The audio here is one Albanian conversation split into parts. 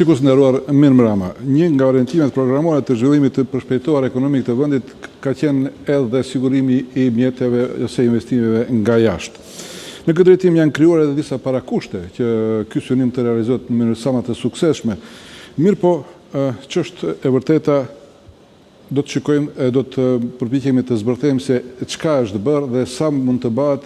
Shikues nderuar, mirë mbrëma. Një nga orientimet programore të zhvillimit të përshpejtuar ekonomik të vendit ka qenë edhe sigurimi i mjeteve ose investimeve nga jashtë. Në këtë drejtim janë krijuar edhe disa parakushte që ky synim të realizohet në mënyrë sa më të suksesshme. Mirë po, ç'është e vërteta do të shikojmë, do të përpiqemi të zbërthejmë se çka është bërë dhe sa mund të bëhet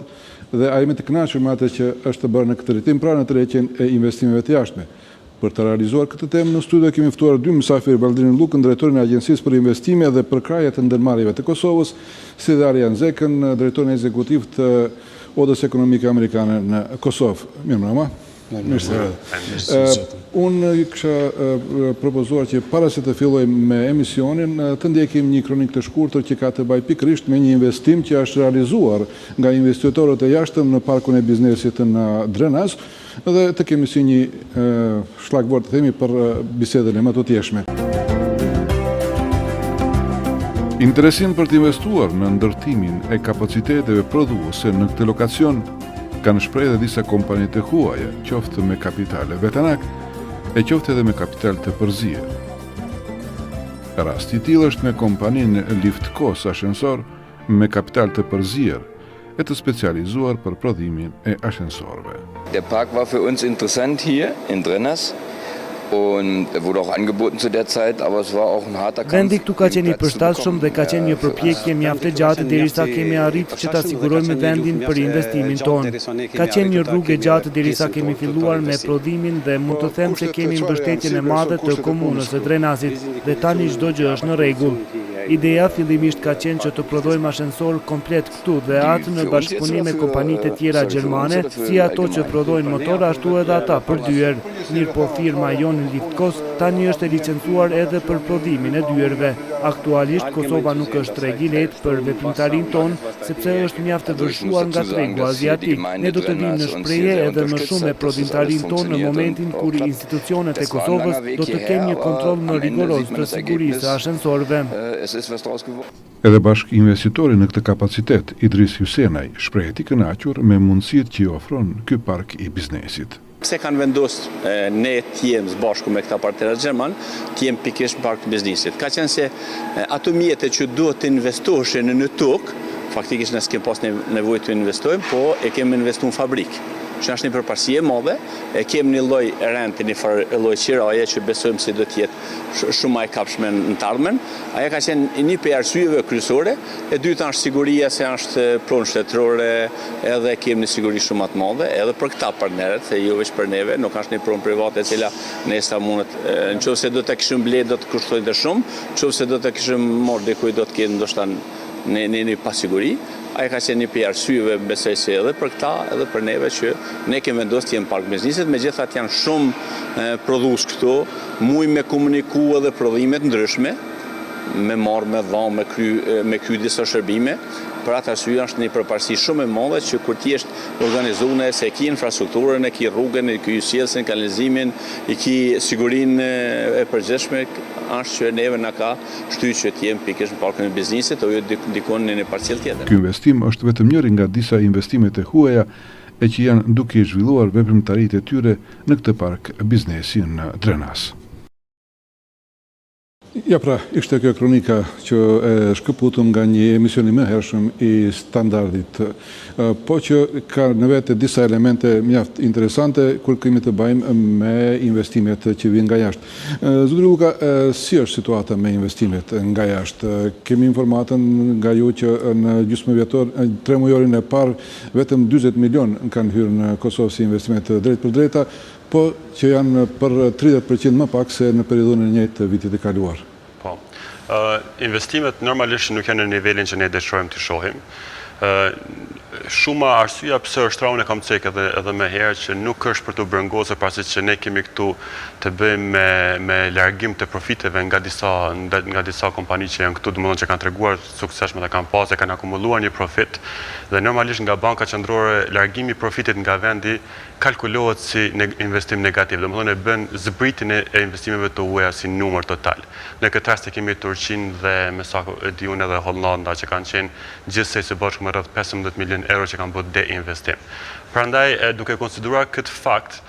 dhe a jemi të kënaqur me atë që është bërë në këtë drejtim pra në tërheqjen e investimeve të jashtme. Për të realizuar këtë temë në studio kemi ftuar dy mysafirë, Baldrin Llukën, drejtorin e Agjencisë për Investime dhe Përkraje të Ndërmarrjeve të Kosovës, si dhe Arjan Zekën, drejtorin ekzekutiv të Odës Ekonomike Amerikane në Kosovë. Mirë mbrëma. Unë kisha propozuar që para se të fillojmë me emisionin, të ndjekim një kronik të shkurtër që ka të bëjë pikërisht me një investim që është realizuar nga investitorët e jashtëm në parkun e biznesit në Drenas, dhe të kemi si një shlagvort të themi për bisedën e më të tjeshme. Interesin për të investuar në ndërtimin e kapaciteteve prodhuese në këtë lokacion kanë shprehë dhe disa kompani të huaja, qoftë me kapitale vetanak e qoftë edhe me kapital të përzier. Rasti i tillë është me kompaninë Liftcos Ascensor me kapital të përzier e të specializuar për prodhimin e ashensorëve. Der Park war für uns interessant hier in Drenas. Und wurde auch angeboten zu der Zeit, aber es war auch ein harter Kampf. Vendi këtu ka qenë i përshtatshëm dhe ka qenë një përpjekje mjaft e gjatë derisa kemi arritur që ta sigurojmë vendin për investimin tonë. Ka qenë një rrugë e gjatë derisa kemi filluar me prodhimin dhe mund të them se kemi mbështetjen e madhe të komunës së Drenasit dhe tani çdo gjë është në rregull. Ideja fillimisht ka qenë që të prodhojmë ashensor komplet këtu dhe atë në bashkëpunim me kompanitë e tjera gjermane, si ato që prodhojnë motor ashtu edhe ata për dyer. Mirë po firma jonë Liftcos tani është e licencuar edhe për prodhimin e dyerve. Aktualisht Kosova nuk është treg i lehtë për veprimtarinë tonë sepse është mjaft e vërshuar nga tregu aziatik. Ne do të vinë në shprehje edhe më shumë me prodhimtarinë tonë në momentin kur institucionet e Kosovës do të kenë një kontroll më rigoroz të sigurisë së ashensorëve. Edhe bashkë investitori në këtë kapacitet, Idris Hysenaj, shprehet i kënaqur me mundësitë që i ofron ky park i biznesit. Pse kanë vendosur ne të jemi së bashku me këta partnerët gjerman, të jemi pikërisht në park të biznesit. Ka qenë se ato mjetet që duhet të investoheshin në tokë, faktikisht ne s'kem pas nevojë të investojmë, po e kemi investuar në fabrikë. Që është një përparësi e madhe, kemi një lloj rente, një lloj qiraje që besojmë se do të jetë shumë më e kapshme në të ardhmen. Ajo ka qenë një prej arsyeve kryesore, e dyta është siguria se është pronë shtetërore, edhe kemi një siguri shumë më të madhe, edhe për këta partnerët, se jo vetëm për neve, nuk është një pronë private e cila nesta mundet, nëse do të kishim blerë do të kushtojë të shumë, nëse do të kishim marrë dikujt do të ketë ndoshta një pasiguri. Ajo ka qenë një prej arsyeve besoj se edhe për këta, edhe për neve që ne kemi vendosur të jemi park biznesit, megjithatë janë shumë prodhues këtu, mujnë me komuniku edhe prodhime të ndryshme, me marrë, me dhamë, me kry disa shërbime. Për atë arsye është një përparësi shumë e madhe që kur ti je organizuar se ki infrastrukturën, e ki rrugën, e ki sjelljen, kanalizimin, e ki sigurinë e përgjithshme, është që neve na ka shtyr që të jemi pikërisht në parkun e biznesit o jo dikon në një parcel tjetër. Ky investim është vetëm njëri nga disa investimet e huaja e që janë duke zhvilluar veprimtaritë e tyre në këtë park biznesi në Drenas. Ja pra, ishte kjo kronika që e shkëputëm nga një emisioni më hershëm i Standardit, po që ka në vete disa elemente mjaft interesante kur kemi të bëjmë me investimet që vijnë nga jashtë. Zotri Luka, si është situata me investimet nga jashtë? Kemi informatën nga ju që në gjysmë vjetor, 3 mujorin e parë, vetëm 40 milion kanë hyrë në Kosovë si investimet drejt për drejta, po që janë për 30% më pak se në periudhën e njëjtë të vitit e kaluar. Po. Investimet normalisht nuk janë në nivelin që ne dëshirojmë të shohim. Shumë arsyeja pse është raunë kam cek edhe më herë që nuk është për të brëngosur pasi që ne kemi këtu të bëjmë me largim të profiteve nga disa kompani që janë këtu, domethënë që kanë treguar suksesshëm dhe kanë pasur, kanë akumuluar një profit dhe normalisht nga Banka Qendrore largimi i profitit nga vendi kalkulohet si investim negativ, domethënë e bën zbritjen e investimeve të huaja si numër total. Në këtë rast kemi Turqinë dhe me sa e di unë edhe Hollanda që kanë qenë gjithsej së bashku me rreth 15 milion euro që kanë bërë deinvestim. Prandaj duke konsideruar këtë fakt,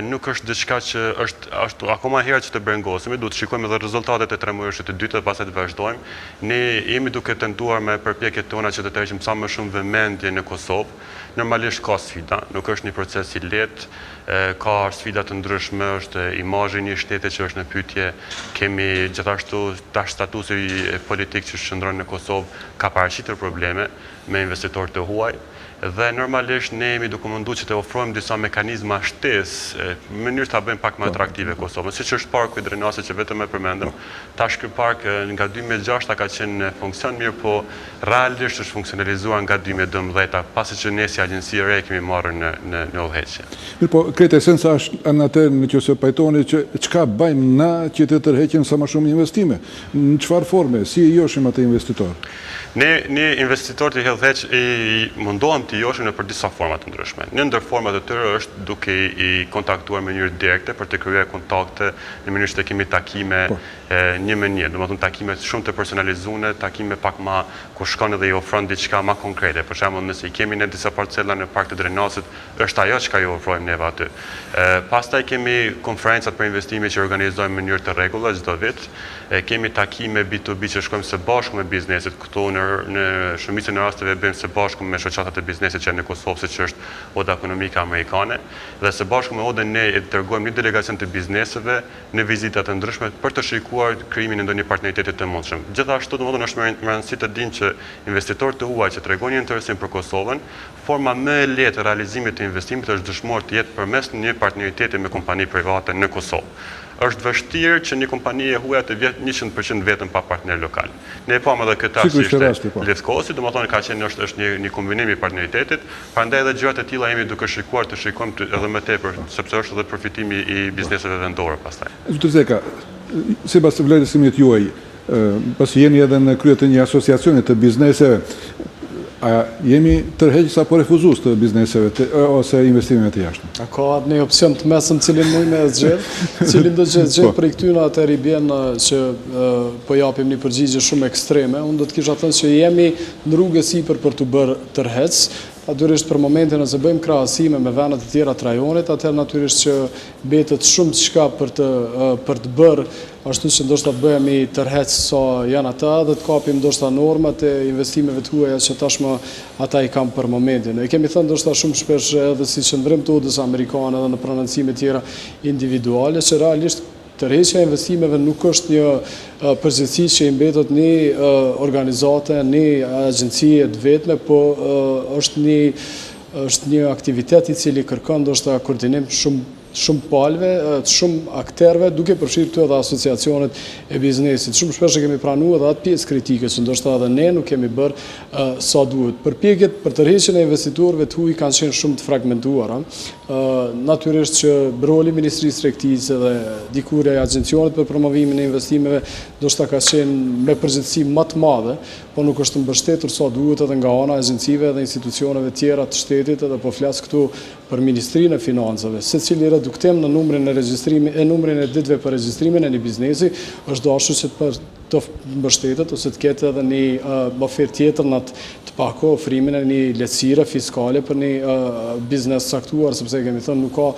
nuk është diçka që është akoma herët që të brengosemi, duhet të shikojmë edhe rezultatet e tremëreshit të dytë dhe pastaj të vazhdojmë. Ne jemi duke tentuar me përpjekjet tona që të tërheqim sa më shumë vëmendje në Kosovë. Normalisht ka sfida, nuk është një proces i lehtë, ka sfida të ndryshme, është imazhi i një shteti që është në pyetje, kemi gjithashtu tash statusi politik që shndron në Kosovë ka paraqitur probleme me investitorë të huaj. Dhe normalisht ne jemi duke munduar që të ofrojmë disa mekanizma shtesë në mënyrë ta bëjmë pak më atraktive Kosovën, siç është parku i Drenasit që vetëm e përmendëm. Tash ky park nga 2006 ka qenë në funksion mirë, po realisht është funksionalizuar nga 2012, pasi që ne si agjenci e re kemi marrë në udhëheqje. Mirë, po kretë esenca është në atë nëse pajtoni që çka bëjmë na që të tërheqim sa më shumë investime. Në çfarë forme, si i joshim atë investitor? Ne investitorët i Hellheq i mundohem të joshim në për disa forma të ndryshme. Një ndër format e tyre është duke i kontaktuar në mënyrë direkte për të krijuar kontakte në mënyrë që të kemi takime një me një, domethënë takime shumë të personalizuara, takime pak më ku shkon dhe i ofron diçka më konkrete. Për shembull, nëse i kemi ne disa parcela në Park të Drenasit, është ajo çka ju ofrojmë neve aty. Pastaj kemi konferencat për investime që organizojmë në mënyrë të rregullta çdo vit. Kemi takime B2B që shkojmë së bashku me bizneset këtu në shumicën e rasteve bëjmë së bashku me shoqatat e biznesit që në Kosovë, siç është Oda Ekonomike Amerikane, dhe së bashku me Odën ne dërgojmë një delegacion të bizneseve në vizita të ndryshme për të shikuar krijimin e ndonjë partenariateti të mundshëm. Gjithashtu domethënë është më rëndësishme të dinë që investitorët të huaj që tregojnë interesin për Kosovën, forma më e lehtë e realizimit të investimit është dëshmuar të jetë përmes një partenariateti me kompani private në Kosovë. Është vështirë që një kompani e huaj të vjet 100% vetëm pa partner lokal. Ne e pamë edhe këtë arsye Lefkosi, domethënë ka qenë është një kombinim i partneritetit, prandaj edhe gjërat e tilla jemi duke të shikojmë edhe më tepër, sepse është edhe përfitimi i bizneseve vendore pastaj. Zotër Zeka, sipas vlerësimit juaj, pasi jeni edhe në krye të një asociacioni të bizneseve, a jemi tërheqës apo refuzues të bizneseve ose investimeve të jashtëm? A ka një opcion të mesëm cilin mujnë me zgjedh, cilin do zgjedh për i këtyna atër i bjen që po japim një përgjigje shumë ekstreme. Unë do të kisha thënë që jemi në rrugë e sipër për të bërë tërheqës. Natyrisht për momentin nëse bëjmë krahasime me vendet e tjera të rajonit, atëherë natyrisht që betet shumë çka për të bërë, ashtu që ndoshta bëhemi tërheqës sa janë ata dhe të kapim ndoshta normat e investimeve të huaja që tashmë ata i kam për momentin. E kemi thënë ndoshta shumë shpesh edhe si qendrim të Odës Amerikane edhe në prononcime tjera individuale, që realisht tërheqja e investimeve nuk është një përgjithësi që i mbetet një organizate, një agjencie të vetme, po është një aktivitet i cili kërkon ndoshta koordinim shumë palëve, shumë akterëve, duke përfshirë këtu edhe asociacionet e biznesit. Shumë shpesh e kemi pranuar edhe atë pjesë kritike që ndoshta edhe ne nuk kemi bërë sa duhet. Përpjekjet për tërheqjen e investitorëve të huaj kanë qenë shumë të fragmentuara. Natyrisht që roli i Ministrisë së Tregtisë dhe dikur e agjencionet për promovimin e investimeve ndoshta ka qenë me përgjegjësi më të madhe, po nuk është mbështetur sa duhet edhe nga ana e agjencive dhe institucioneve tjera të shtetit, edhe po flas këtu për Ministrinë e Financave. Secili reduktim në numrin e ditëve për regjistrimin e një biznesi është dashur që të mbështetet ose të ketë edhe një ofertë tjetër në të pako ofrimin e një lehtësire fiskale për një biznes saktuar, sepse kemi thënë nuk ka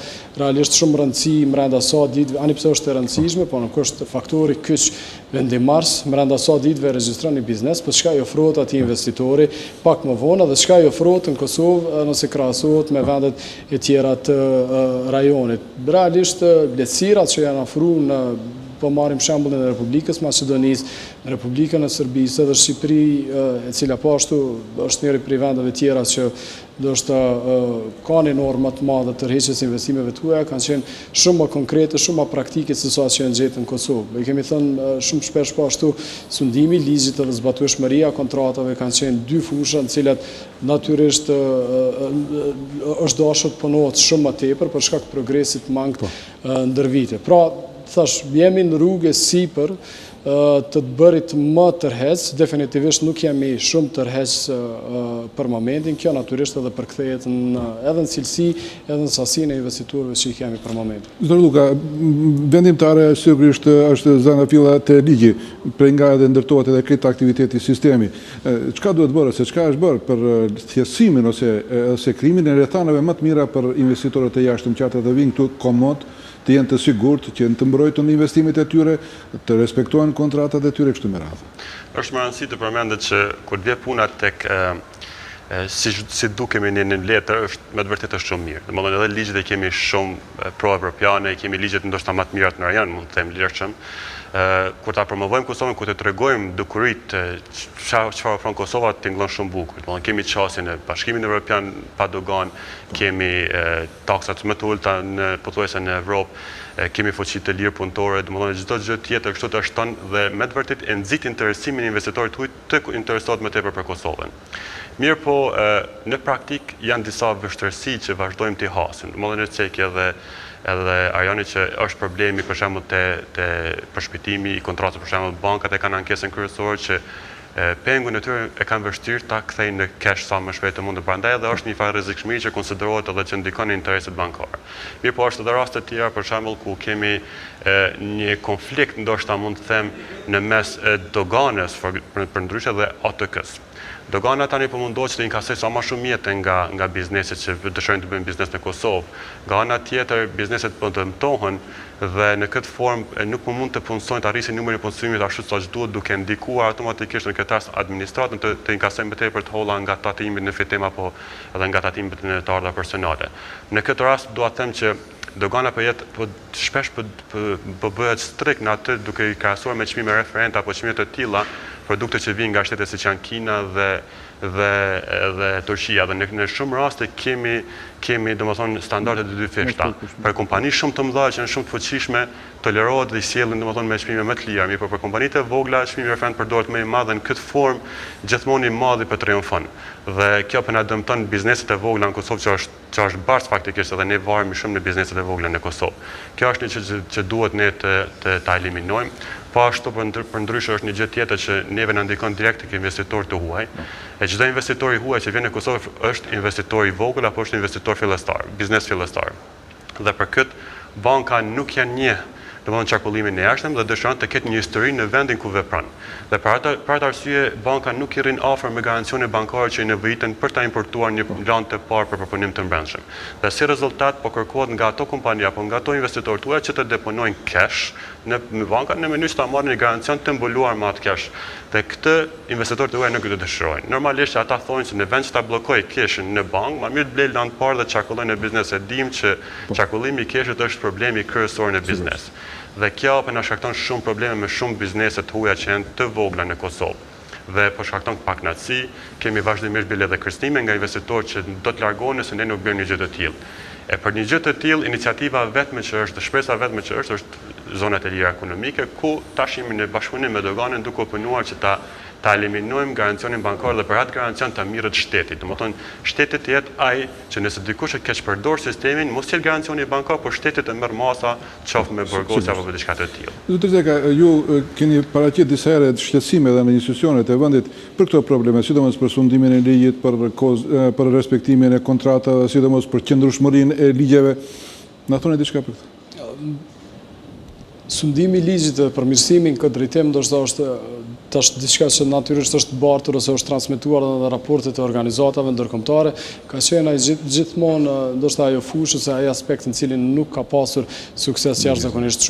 realisht shumë rëndësi brenda sa ditëve, ani pse është e rëndësishme, po nuk është faktori kyç vendimars brenda sa ditëve regjistron një biznes, por çka i ofrohet atij investitori pak më vonë dhe çka i ofrohet në Kosovë nëse krahasohet me vendet e tjera të rajonit. Realisht lehtësirat që janë ofruar në po marrim shembullin e Republikës Maqedonisë, në Republikën e Serbisë dhe Shqipëri, e cila po ashtu është njëri prej vendeve tjera që ndoshta ka një norma të madhe të tërheqjes investimeve të huaja, kanë qenë shumë më konkrete, shumë më praktike se sa që janë gjetur në Kosovë. Ne kemi thënë shumë shpesh po ashtu sundimi i ligjit dhe zbatueshmëria kontratave kanë qenë dy fusha në cilat natyrisht është dashur të punohet shumë më tepër për shkak të progresit mangët ndër vite. Pra, thash, jemi në rrugë e sipër të bërit më tërheq, definitivisht nuk jemi shumë tërheq për momentin, kjo natyrisht edhe përkthehet edhe në cilësi, edhe në sasinë e investitorëve që i kemi për momentin. Zotër Luka, vendimtare sigurisht është zana filla të ligji, prej nga edhe ndërtohet edhe këtë aktiviteti sistemi. Çka duhet bërë, se çka është bërë për thjesimin ose krimin e rrethanave më të mira për investitorët e jashtëm që ata të vinë këtu komod, të jenë të sigurt, që jenë të mbrojtën investimet e tyre, të respektojnë kontratat e tyre kështu me radhë. Është më rëndësi të përmendet që kur vjen puna tek si dukemi në letër është me të vërtetë është shumë mirë. Domethënë edhe ligjet e kemi shumë pro-evropiane, kemi ligjet ndoshta më të mira në rajon, mund të them lirshëm. Kur ta promovojmë Kosovën, kur të tregojmë dukurit çfarë ofron Kosova, tingëllon shumë bukur. Domethënë kemi çastin e Bashkimit Evropian pa dogan, kemi taksat më të ulta në pothuajse në Evropë, kemi fuqi të lirë punëtore, domethënë çdo gjë tjetër kështu të shton dhe me të vërtetë e nxit interesimin e investitorit të interesohet më tepër për Kosovën. Mirë po, në praktik janë disa vështirësi që vazhdojmë t'i hasim. Domethënë në cekje edhe ajoni që është problemi për shembull te përshpejtimi i kontratës, për shembull bankat e kanë ankesën kryesore që pengun e tyre e kanë vështirë ta kthejnë në cash sa më shpejt të mundur. Prandaj edhe është një farë rrezikshmëri që konsiderohet edhe që ndikon në intereset bankare. Mirë po është edhe raste të tjera, për shembull ku kemi një konflikt ndoshta mund të them në mes doganes për ndryshe dhe ATK-s. Dogana tani po mundohet që të inkasoj sa më shumë mjete nga bizneset që dëshirojnë të bëjnë biznes në Kosovë. Nga ana tjetër, bizneset po dëmtohen dhe në këtë formë nuk mund të punësojnë të arrisin numrin e punësimit ashtu siç duhet, duke ndikuar automatikisht në këtë rast administratën të inkasojnë më tepër të holla nga tatimit në fitim apo edhe nga tatimet në të ardha personale. Në këtë rast dua të them që dogana shpesh bëhet strikt në atë duke i krahasuar me çmime referente apo çmime të tilla produkte që vijnë nga shtete siç janë Kina dhe Turqia, dhe në shumë raste kemi domethënë standarde të dyfishta. Për kompani shumë të mëdha që janë shumë të fuqishme, tolerohet dhe i sjellin domethënë me çmime më të lira, mirë, por për kompanitë e vogla çmimi referent përdoret më i madh dhe në këtë formë gjithmonë i madhi për triumfon. Dhe kjo po na dëmton bizneset e vogla në Kosovë që është bars faktikisht edhe ne varemi shumë në bizneset e vogla në Kosovë. Kjo është një gjë që duhet ne ta eliminojmë. Po ashtu për ndryshe është një gjë tjetër që neve na ndikon direkt tek investitorët të huaj. E çdo investitor i huaj që vjen në Kosovë është investitor i vogël apo është investitor fillestar, biznes fillestar. Dhe për këtë banka nuk janë njeh domethënë çarkullimin e jashtëm dhe dëshiron të ketë një histori në vendin ku vepron. Dhe për atë arsye banka nuk i rrin afër me garancione bankare që i nevojiten për ta importuar një plan të parë për përpunim të brendshëm. Dhe si rezultat po kërkohet nga ato kompani apo nga ato investitorë tuaj që të deponojnë cash në banka në mënyrë që ta marrin një garancion të mbuluar me atë cash. Dhe këtë investitorët tuaj nuk e dëshirojnë. Normalisht ata thonë se në vend që ta bllokoj cashin në bankë, më mirë të blej lanë parë dhe çarkullojnë në biznes. E dim që çarkullimi i cashit është problemi kryesor në biznes. Dhe kjo po na shkakton shumë probleme me shumë biznese të huaja që janë të vogla në Kosovë. Dhe po shkakton paknatësi, kemi vazhdimisht bile dhe kërcënime nga investitorë që do të largohen nëse ne nuk bëjmë një gjë të tillë. E për një gjë të tillë, iniciativa vetme që është, shpresa vetme që është zonat e lira ekonomike, ku tash jemi në bashkëpunim me doganën duke punuar që ta eliminojmë garancionin bankar dhe për atë garancion ta mirët shteti. Domethënë shteti të jetë ai që nëse dikush e keq përdor sistemin, mos jetë garancioni bankar, por shteti të merr masa, qoftë me burgosë apo me diçka të tillë. Zotër Zeka, ju keni paraqitur disa herë shqetësime edhe në institucionet e vendit për këto probleme, sidomos për sundimin e ligjit, për respektimin e kontratave, sidomos për qëndrueshmërinë e ligjeve. Na thoni diçka për këtë? Sundimi i ligjit dhe përmirësimi në këtë drejtim ndoshta është diçka që natyrisht është bartur ose është transmetuar edhe në raportet e organizatave ndërkombëtare, ka qenë gjithmonë ndoshta ajo fushë ose ai aspekt në cilin nuk ka pasur sukses jashtëzakonisht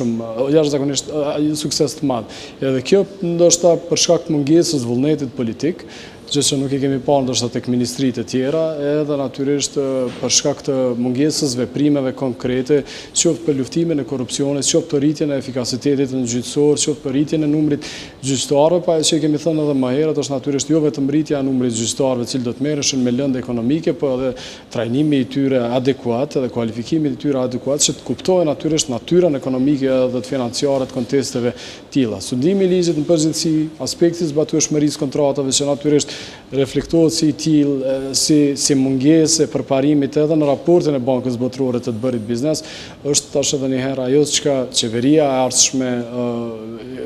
sukses të madh. Edhe kjo ndoshta për shkak të mungesës vullnetit politik, gjë që nuk i kemi parë ndoshta tek ministritë e tjera, edhe natyrisht për shkak të mungesës veprimeve konkrete, qoftë për luftimin e korrupsionit, qoftë për rritjen e efikasitetit në gjyqësor, qoftë për rritjen e numrit gjyqtarëve, pa që kemi thënë edhe më herët, është natyrisht jo vetëm rritja e numrit gjyqtarëve, që do të merreshin me lëndë ekonomike, por edhe trajnimi i tyre adekuat dhe kualifikimi i tyre adekuat, që të kuptojnë natyrisht natyrën ekonomike dhe të financiare të kontesteve tilla. Sundimi i ligjit në përgjithësi, aspekti i zbatueshmërisë kontratave që natyrisht reflektohet si tillë, si mungesë e përparimit edhe në raportin e Bankës Botërore të bërit biznes, është tash edhe një herë ajo që qeveria e ardhshme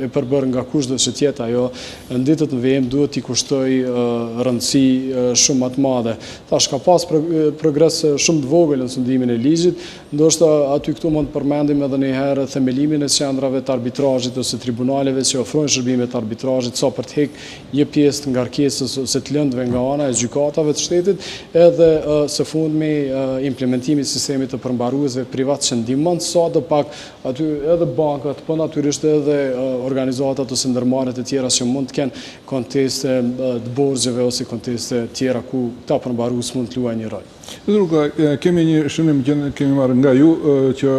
e përbërë nga kushtet që tjetë ajo, në ditët në vijim duhet t'i kushtoj rëndësi shumë më të madhe. Tash ka pas progres shumë të vogël në sundimin e ligjit, ndoshta aty këtu mund të përmendim edhe një herë themelimin e qendrave të arbitrazhit ose tribunaleve që ofrojnë shërbime të arbitrazhit sa për të heqë një pjesë të ngarkesës ose të lëndëve nga ana e gjykatave të shtetit, edhe së fundmi implementimi i sistemit të përmbaruesve privat që ndihmon sadopak aty edhe bankat, po natyrisht edhe organizatat ose ndërmarrjet e tjera që mund të kenë konteste të borxheve ose konteste tjera ku ta përmbarues mund të luajnë një rol. Rruga, kemi një shënim që kemi marrë nga ju që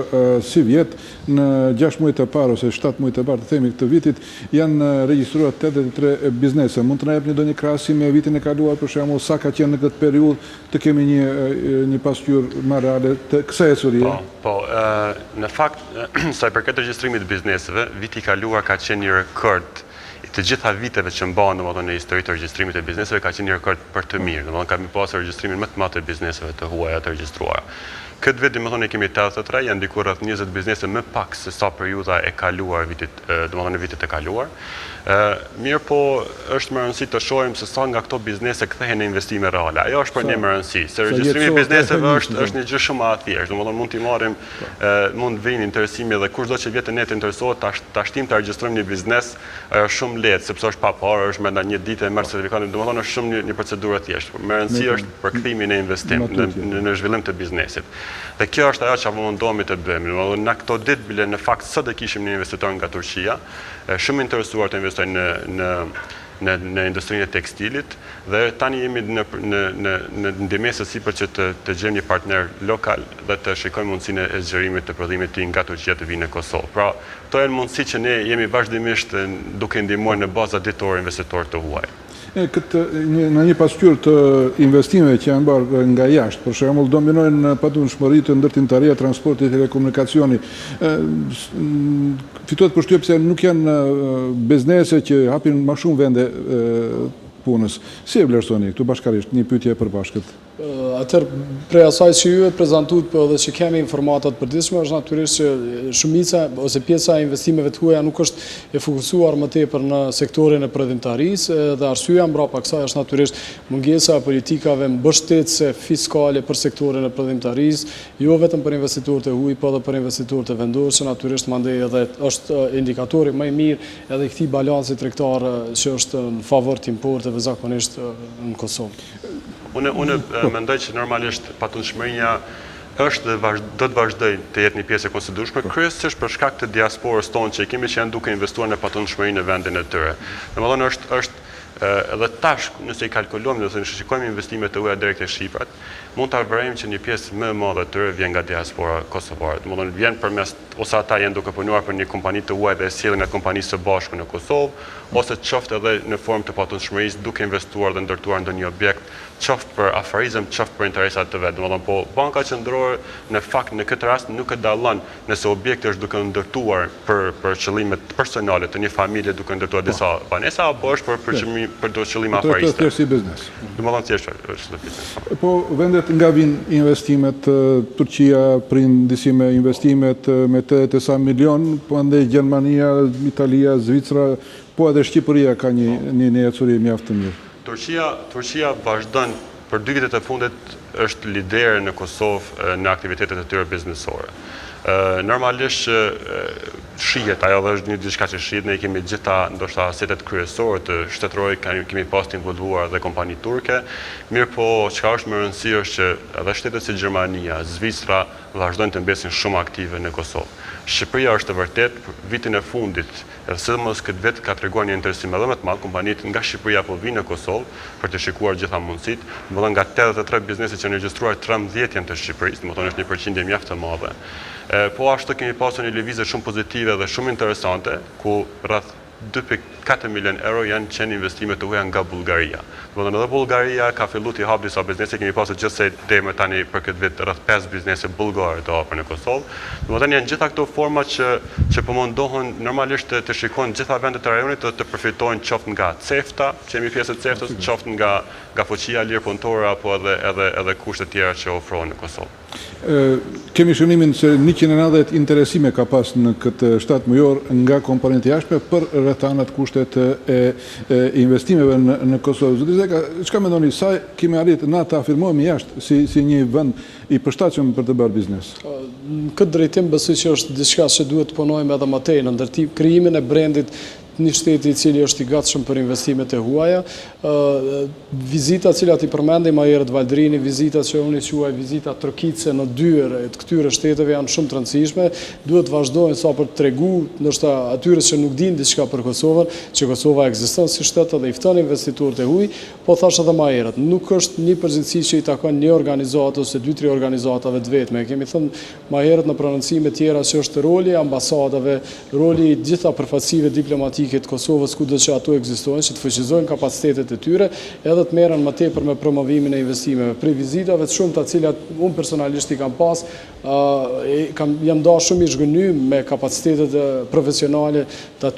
si vjet në 6 muajt e parë ose 7 muajt e parë të themi këtë vitit janë regjistruar 83 biznese. Mund të na jepni ndonjë krahasim me vitin e kaluar për shembull sa ka qenë në këtë periudhë të kemi një pasqyrë më reale të kësaj historie? Po, në fakt sa i përket regjistrimit të bizneseve, viti i kaluar ka qenë një rekord të gjitha viteve që mbahen në historitë të regjistrimit e bizneseve ka qenë një rekord për të mirë. Domethënë kemi pasur regjistrimin më të madh të bizneseve të huaja të regjistruara. Këtë vit domethënë kemi 83, janë diku rreth 20 biznese më pak se sa periudha e kaluar vitit, domethënë vitet e kaluar. Mirë po është më rëndësi të shohim se sa nga këto biznese kthehen në investime reale. Ajo është për ne më rëndësi, se regjistrimi i bizneseve është një gjë shumë e thjeshtë. Domethënë mund t'i marrim, mund vinë interesimi dhe kushdo që vjetë ne të interesohet ta shtim të regjistrojmë një biznes, është shumë lehtë sepse është pa parë, është brenda një dite e merr certifikatin. Domethënë është shumë një procedurë e thjeshtë. Më rëndësi është përkthimi në investim, në zhvillim të biznesit. Dhe kjo është ajo që mundohemi të bëjmë. Në këto ditë bile në fakt sot e kishim një investitor nga Turqia, shumë interesuar të investojnë në industrinë e tekstilit dhe tani jemi në ndërmjet sipër që të gjejmë një partner lokal dhe të shikojmë mundësinë e zgjerimit të prodhimit të nga Turqia të vinë në Kosovë. Pra, këto janë mundësi që ne jemi vazhdimisht duke ndihmuar në baza ditore investitorë të huaj. Në një pasqyrë të investimeve që janë bërë nga jashtë, për shembull, dominojnë patundshmëritë të ndërtimtaria, transporti, telekomunikacioni. Fitohet përshtypje se nuk janë biznese që hapin më shumë vende punës. Si e vlerësoni këtu bashkarisht, një pyetje e përbashkët? Atër, prej asaj që ju e prezentuat për dhe që kemi informatat përditshme, është natyrisht që shumica ose pjesa e investimeve të huaja nuk është e fokusuar më tepër në sektorin e prodhimtarisë dhe arsyeja mbrapa kësaj është natyrisht mungesa e politikave mbështetëse fiskale për sektorin e prodhimtarisë, jo vetëm për investitorët e huaj, por edhe për investitorët e vendosur, që natyrisht mandej edhe është indikatori më i mirë edhe i këtij balanci tregtar që është në favor të importeve zakonisht në Kosovë. Unë mendoj që normalisht patundshmëria është dhe do të vazhdoj të jetë një pjesë e konsiderueshme, kryesisht për shkak të diasporës tonë që kemi që janë duke investuar në patundshmërinë në vendin e tyre. Domethënë është edhe tash nëse i kalkulojmë, nëse shikojmë investimet e huaja direkt e shqiprat, mund ta vërejmë që një pjesë më e madhe e tyre vjen nga diaspora kosovare. Domethënë vjen përmes ose ata janë duke punuar për një kompani të huaj dhe sjellin nga kompanisë së bashku në Kosovë, ose qoftë edhe në formë të patundshmërisë duke investuar dhe ndërtuar ndonjë objekt, qoftë për afarizëm, qoftë për interesat të vet. Domethënë po banka qendrore në fakt në këtë rast nuk e dallon nëse objekti është duke ndërtuar për qëllime personale të një familje duke ndërtuar disa banesa apo është për qëllime afariste. Thjesht si biznes. Domethënë thjesht është biznes. Po vendet nga vinë investimet, Turqia prin disi me investimet me 80 milion, po andaj Gjermania, Italia, Zvicra, po edhe Shqipëria ka një ecuri mjaft të mirë. Turqia vazhdon për 2 vitet e fundit është lidere në Kosovë në aktivitetet e tyre biznesore. Normalisht shihet, ajo dhe është një diçka që shihet, ne kemi gjitha ndoshta asetet kryesore të shtetërorë, kemi pas të involvuar dhe kompani turke, mirë po çka është më rëndësi është që edhe shtetet si Gjermania, Zvicra vazhdojnë të mbesin shumë aktive në Kosovë. Shqipëria është e vërtet vitin e fundit, edhe sidomos këtë vit ka treguar një interesim edhe më të madh, kompanitë nga Shqipëria po vinë në Kosovë për të shikuar gjitha mundësitë, domethënë nga 83 biznese që janë regjistruar 13 janë të Shqipërisë, domethënë është një përqindje mjaft e madhe. Po ashtu kemi pasur një lëvizje shumë pozitive dhe shumë interesante, ku rreth 2.4 milion euro janë qenë investime të huaja nga Bullgaria. Domethënë edhe Bullgaria ka filluar të hapë disa biznese, kemi pasur gjithsej deri më tani për këtë vit rreth 5 biznese bullgare të hapur në Kosovë. Domethënë janë gjitha këto forma që po mundohen normalisht të shikojnë gjitha vendet e rajonit të përfitojnë qoftë nga CEFTA, që jemi pjesë e CEFTA-s, qoftë nga fuqia e lirë punëtore apo edhe kushte tjera që ofrohen në Kosovë. Kemi shënimin se 190 interesime ka pas në këtë 7 mujor nga komponente jashtme për rrethanat kushtet e investimeve në Kosovë. Zoti Zeka, çka mendoni, sa kemi arritë na të afirmohemi jashtë si një vend i përshtatshëm për të bërë biznes? Në këtë drejtim besoj që është diçka që duhet të punojmë edhe më tej në ndërtim krijimin e brandit një shteti i cili është i gatshëm për investimet e huaja. Vizita cilat i përmendim më herët Valdrini, vizita që unë i quaj vizita trokice në dyre të këtyre shteteve janë shumë të rëndësishme, duhet vazhdojnë sa për të tregu, ndoshta atyre që nuk dinë diçka për Kosovën, që Kosova ekziston si shtet dhe i fton investitorët e huaj, po thash edhe më herët, nuk është një përgjegjësi që i takon një organizatë ose 2-3 organizatave të vetme. Kemi thënë më herët në prononcime tjera që është roli i ambasadave, roli i gjitha përfaqësive diplomatike të Kosovës kudo që ato ekzistojnë, që të fuqizojnë kapacitetet e tyre, edhe të merren më tepër me promovimin e investimeve. Prej vizitave të shumta të cilat unë personalisht i kam pas, jam dashur shumë i zhgënjur me kapacitetet profesionale të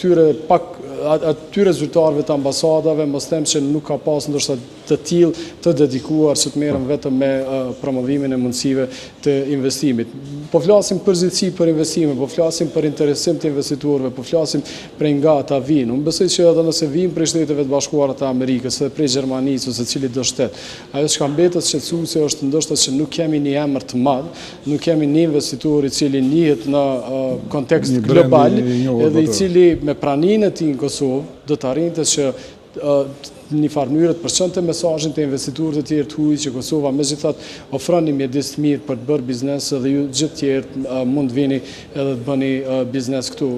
atyre zyrtarëve të ambasadave, mos them që nuk ka pas ndoshta të tillë të dedikuar që të merren vetëm me promovimin e mundësive të investimit. Po flasim përgjithësi për investime, po flasim për interesim të investitorëve, po flasim prej nga ata vinë. Unë besoj që edhe nëse vinë prej Shteteve të Bashkuara të Amerikës, edhe prej Gjermanisë ose cili do shtet, ajo që mbetet shqetësuese është ndoshta që nuk kemi një emër të madh, nuk kemi një investitor i cili njihet në kontekst global, edhe i cili me praninë e tij në Kosovë do të arrinte që një farë mënyrë të përçonte mesazhin te investitorët e tjerë të huaj që Kosova megjithatë ofron një mjedis të mirë për të bërë biznes dhe ju gjithë tjerë mund vini edhe të bëni biznes këtu.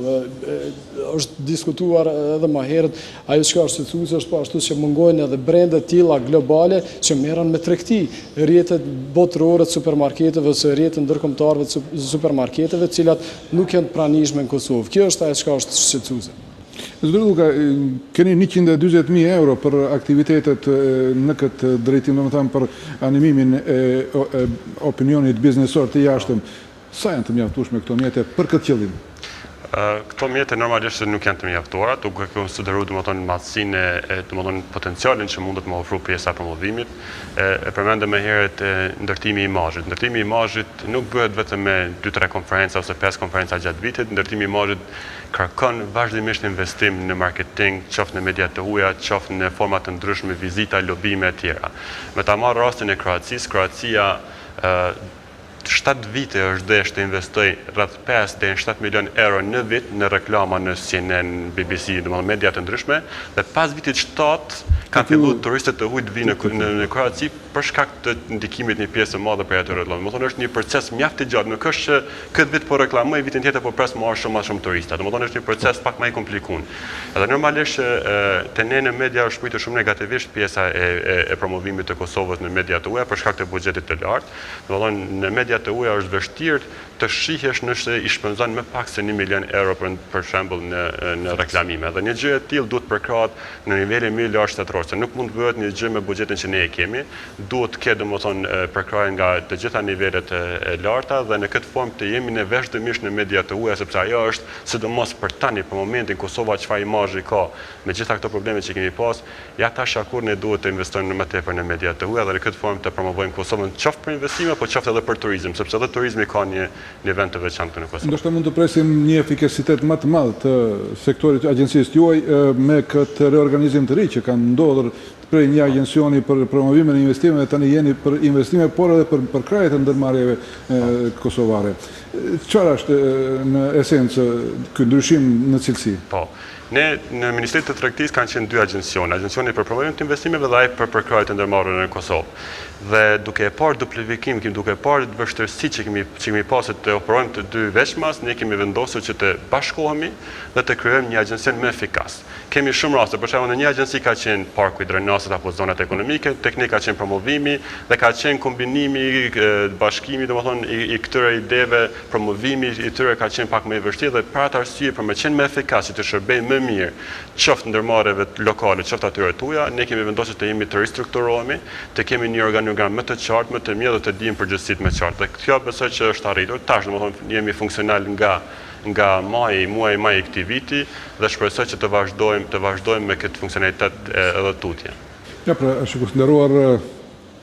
Është diskutuar edhe më herët, ajo që është shqetësuese është po ashtu që mungojnë edhe brende të tilla globale që merren me tregti, rrjetet botërore të supermarketeve ose rrjetet ndërkombëtare të supermarketeve, të cilat nuk janë të pranishme në Kosovë. Kjo është ajo që është shqetësuese. Zoti Luka, keni 140.000 euro për aktivitetet në këtë drejtim, domethënë për animimin e opinionit biznesor të jashtëm. Sa janë të mjaftueshme këto mjete për këtë qëllim? Këto mjete normalisht nuk janë të mjaftuara, duke konsideruar domethënë madhësinë domethënë potencialin që mundet të ofrojë pjesa e promovimit. E përmendëm më herët ndërtimi i imazhit. Ndërtimi i imazhit nuk bëhet vetëm me 2-3 konferenca ose 5 konferenca gjatë vitit. Ndërtimi i imazhit kërkon vazhdimisht investim në marketing, qoftë në media të huaja, qoftë në forma të ndryshme, vizita, lobime e tjera. Me ta marrë rastin e Kroacisë, Kroacia 7 vite është desh të investoj rreth 5 deri në 7 milion euro në vit në reklama në CNN, BBC, domethënë media të ndryshme, dhe pas vitit 7 kanë filluar turistët të huaj të vinë në Kroaci për shkak të ndikimit një pjesë të madhe për atë reklamë. Domethënë është një proces mjaft i gjatë, nuk është që këtë vit po reklamoj, vitin tjetër po pres marr shumë më shumë turista. Domethënë është një proces pak më i komplikuar. Edhe normalisht te ne në media është shpëtuar shumë negativisht pjesa e promovimit të Kosovës në media të huaja për shkak të buxhetit të lartë. Domethënë në media të huaja është vështirë të shihesh nëse i shpenzon më pak se 1 milion euro për shembull në reklamime. Dhe një gjë e tillë duhet përkrahet në nivelin më lart shtetëror, se nuk mund të bëhet një gjë me buxhetin që ne e kemi. Duhet të ketë domethënë përkrahje nga të gjitha nivelet e larta dhe në këtë formë të jemi ne vazhdimisht në media të huaja, sepse ajo është sidomos për tani, për momentin Kosova çfarë imazhi ka me gjitha këto probleme që kemi pas, ja tash akur ne duhet të investojmë më tepër në media të huaja dhe në këtë formë të promovojmë Kosovën qoftë për investime, po qoftë edhe për turizëm, sepse edhe turizmi ka një vend të veçantë në Kosovë. Ndoshta mund të presim një efikasitet më të madh të sektorit të agjencisë juaj me këtë reorganizim të ri që kanë ndodhur prej një agjencioni për promovimin e investimeve, tani jeni për investime, por edhe për krahjet e ndërmarrjeve kosovare. Çfarë është në esencë ky ndryshim në cilësi? Po. Ne në Ministrinë të Tregtisë kanë qenë 2 agjencione, agjencioni për promovimin e investimeve dhe ai për krahjet e ndërmarrjeve në Kosovë. Dhe duke e parë duplifikim, duke e parë vështirësi që kemi pasur të operojmë të 2 veçmas, ne kemi vendosur që të bashkohemi dhe të krijojmë një agjencion më efikas. Kemi shumë raste, për shembull në një agjenci ka qenë Parku i Drenas rastet apo zonat ekonomike, teknika ka qenë promovimi dhe ka qenë kombinimi, bashkimi i këtyre ideve, promovimi i tyre ka qenë pak më i vështirë dhe për atë arsye për me qenë më efikas, të shërbejnë më mirë, qoftë ndërmarrjeve lokale, qoftë atyre tuaja, ne kemi vendosur të jemi të ristrukturohemi, të kemi një organigram më të qartë, më të mirë dhe të dimë përgjegjësitë më qartë. Dhe kjo besoj që është arritur. Tash domethënë jemi funksional nga muaji maj i këtij viti dhe shpresoj që të vazhdojmë me këtë funksionalitet edhe tutje. Ja, pra, shikues nderuar,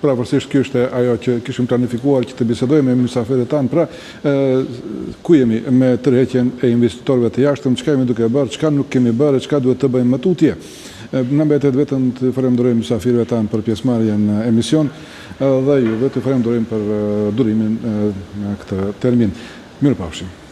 pravërsisht kjo është ajo që kishim planifikuar që të bisedojmë me mysafirët tanë, pra ku jemi me tërheqjen e investitorëve të jashtëm, çka jemi duke bërë, çka nuk kemi bërë, çka duhet të bëjmë më tutje. Na mbetet vetëm të falenderojmë mysafirëve tanë për pjesëmarrjen në emision dhe juve të falenderojmë për durimin në këtë termin. Mirupafshim.